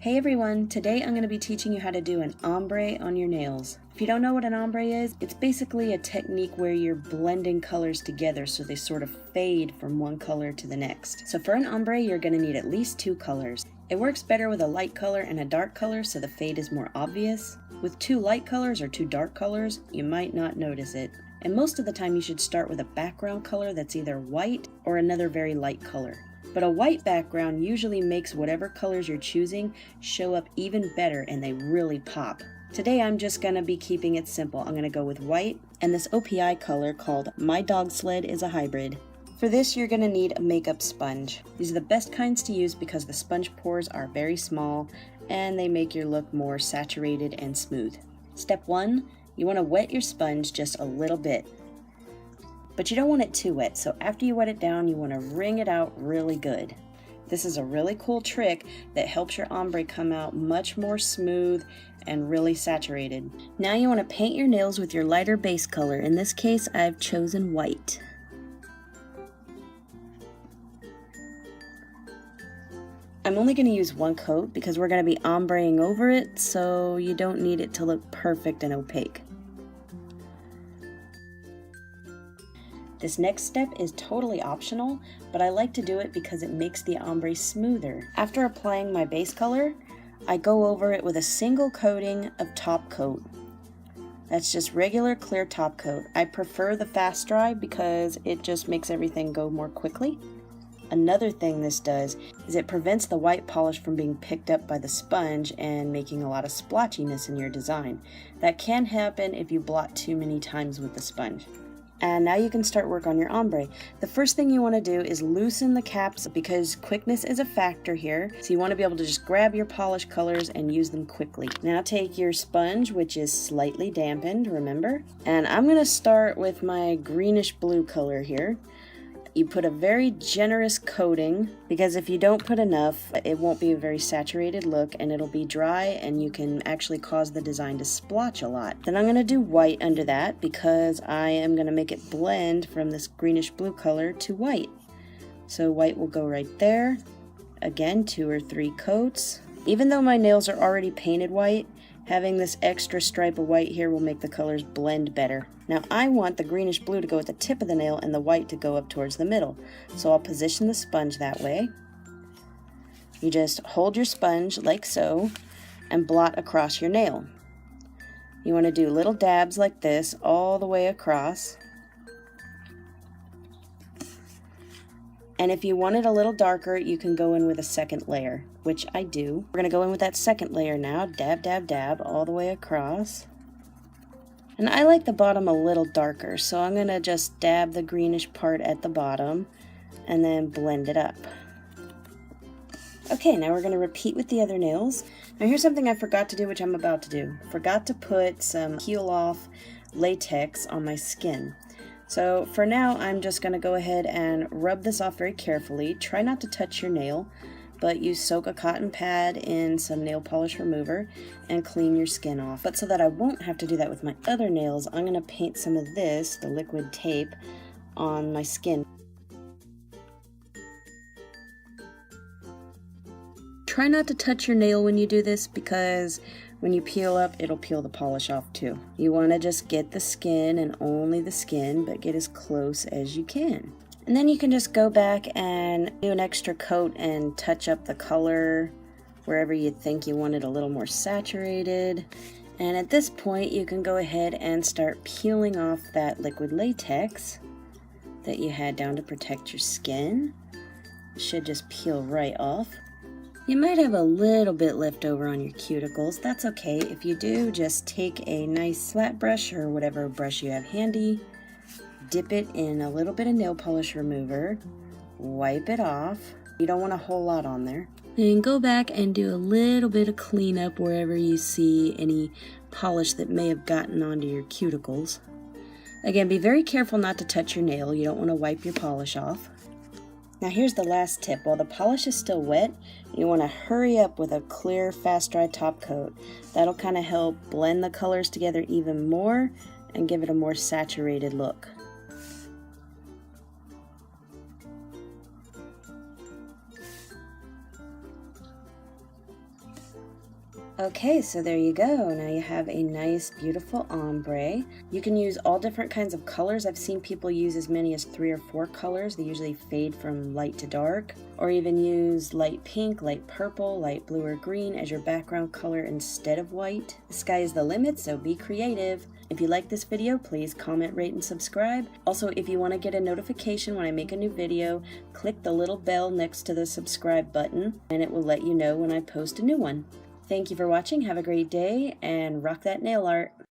Hey everyone, today I'm going to be teaching you how to do an ombre on your nails. If you don't know what an ombre is, it's basically a technique where you're blending colors together so they sort of fade from one color to the next. So for an ombre, you're going to need at least 2 colors. It works better with a light color and a dark color so the fade is more obvious. With 2 light colors or 2 dark colors, you might not notice it. And most of the time you should start with a background color that's either white or another very light color. But a white background usually makes whatever colors you're choosing show up even better and they really pop. Today I'm just going to be keeping it simple. I'm going to go with white and this OPI color called My Dog Sled is a Hybrid. For this you're going to need a makeup sponge. These are the best kinds to use because the sponge pores are very small and they make your look more saturated and smooth. Step 1, you want to wet your sponge just a little bit. But you don't want it too wet, so after you wet it down, you want to wring it out really good. This is a really cool trick that helps your ombre come out much more smooth and really saturated. Now you want to paint your nails with your lighter base color. In this case, I've chosen white. I'm only going to use 1 coat because we're going to be ombreing over it, so you don't need it to look perfect and opaque. This next step is totally optional, but I like to do it because it makes the ombre smoother. After applying my base color, I go over it with a single coating of top coat. That's just regular clear top coat. I prefer the fast dry because it just makes everything go more quickly. Another thing this does is it prevents the white polish from being picked up by the sponge and making a lot of splotchiness in your design. That can happen if you blot too many times with the sponge. And now you can start work on your ombre. The first thing you want to do is loosen the caps because quickness is a factor here. So you want to be able to just grab your polished colors and use them quickly. Now take your sponge, which is slightly dampened, remember? And I'm going to start with my greenish blue color here. You put a very generous coating because if you don't put enough, it won't be a very saturated look and it'll be dry and you can actually cause the design to splotch a lot. Then I'm going to do white under that because I am going to make it blend from this greenish blue color to white. So white will go right there. Again, 2 or 3 coats. Even though my nails are already painted white, having this extra stripe of white here will make the colors blend better. Now I want the greenish blue to go at the tip of the nail and the white to go up towards the middle. So I'll position the sponge that way. You just hold your sponge like so and blot across your nail. You want to do little dabs like this all the way across. And if you want it a little darker, you can go in with a second layer, which I do. We're going to go in with that second layer now. Dab, dab, dab all the way across. And I like the bottom a little darker, so I'm going to just dab the greenish part at the bottom and then blend it up. Okay, now we're going to repeat with the other nails. Now here's something I forgot to do, which I'm about to do. Forgot to put some peel-off latex on my skin. So for now, I'm just going to go ahead and rub this off very carefully. Try not to touch your nail, but you soak a cotton pad in some nail polish remover and clean your skin off. But so that I won't have to do that with my other nails, I'm going to paint some of this, the liquid tape, on my skin. Try not to touch your nail when you do this because when you peel up, it'll peel the polish off too. You want to just get the skin and only the skin, but get as close as you can. And then you can just go back and do an extra coat and touch up the color wherever you think you want it a little more saturated. And at this point, you can go ahead and start peeling off that liquid latex that you had down to protect your skin. It should just peel right off. You might have a little bit left over on your cuticles. That's okay. If you do, just take a nice flat brush or whatever brush you have handy, dip it in a little bit of nail polish remover, wipe it off. You don't want a whole lot on there. And go back and do a little bit of cleanup wherever you see any polish that may have gotten onto your cuticles. Again, be very careful not to touch your nail. You don't want to wipe your polish off. Now here's the last tip. While the polish is still wet, you want to hurry up with a clear, fast dry top coat. That'll kind of help blend the colors together even more and give it a more saturated look. Okay, so there you go. Now you have a nice, beautiful ombre. You can use all different kinds of colors. I've seen people use as many as 3 or 4 colors. They usually fade from light to dark. Or even use light pink, light purple, light blue or green as your background color instead of white. The sky is the limit, so be creative. If you like this video, please comment, rate, and subscribe. Also, if you want to get a notification when I make a new video, click the little bell next to the subscribe button, and it will let you know when I post a new one. Thank you for watching, have a great day, and rock that nail art!